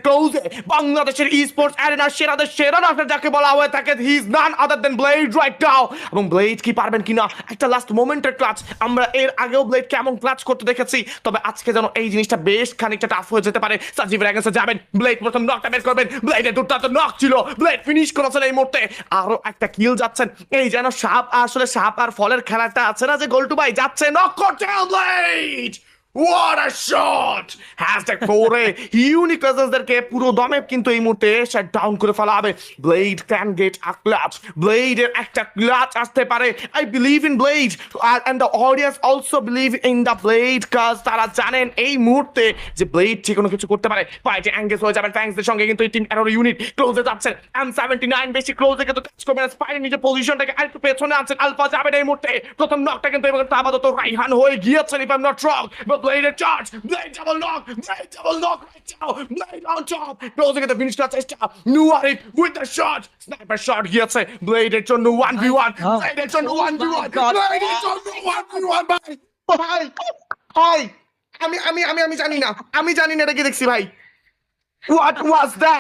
ক্লোজে বাংলাদেশের স্পোর্টস অ্যারেনার সেরাদের সেরা নাটক যাকে বলা হয়ে থাকে, he is none other than blade right now. এবং ব্লেড কি পারবেন কিনা একটা লাস্ট মোমেন্টের ক্লাচ, আমরা এর আগেও ব্লেড কেমন ক্লাচ করতে দেখেছি, তবে আজকে যেন এই জিনিসটা বেশ খানিকটা টাফ হয়ে যেতে পারে। সাজিবের এগেন্সে যাবেন, ব্লেড প্রথম নকটা বের করবেন, ব্লেডের দুর্দান্ত নক ছিল, ব্লেড ফিনিশ করেছেন এই মুহূর্তে, আরো একটা কিল যাচ্ছেন। এই যেন সাপ আসলে সাপ আর ফলের খেলাটা আছে না, যে গোল্টু ভাই যাচ্ছে নক করতে blade. What a shot! Hashtag করে ইউনিক প্রেজেন্সদেরকে পুরো দমে কিন্তু এই মুহূর্তে শাট ডাউন করে ফেলা হবে। Blade can get a clutch, ব্লেডের একটা ক্লাচ আসতে পারে। I believe in blade and the audience also believe in the blade, কাজ তারা জানেন এই মুহূর্তে যে ব্লেড যে কোনো কিছু করতে পারে। ফাইটে এঙ্গেজ হয়ে যাবেন ফ্যাংসদের সঙ্গে, কিন্তু এই টিম অ্যারোর ইউনিট ক্লোজে যাচ্ছেন। M79 বেশি ক্লোজে কিন্তু কাজ করবেন, স্পাইনের নিজের পজিশনটাকে আরেকটু পেছনে আনছেন। আলফা যাবেন এই মুহূর্তে, প্রথম নকটা কিন্তু এবার আপাতত রাইহান হয়ে গিয়েছেন, if I am not wrong. Blade at charge, Blade double knock right now, Blade on top, closing at the finish touch, Nuarif with the shot, sniper shot গিয়েছে, Blade এর জন্য 1v1, Blade এর জন্য 1v1, Blade এর জন্য 1v1 ভাই, আমি জানি না এটা কি দেখছি ভাই, what was that?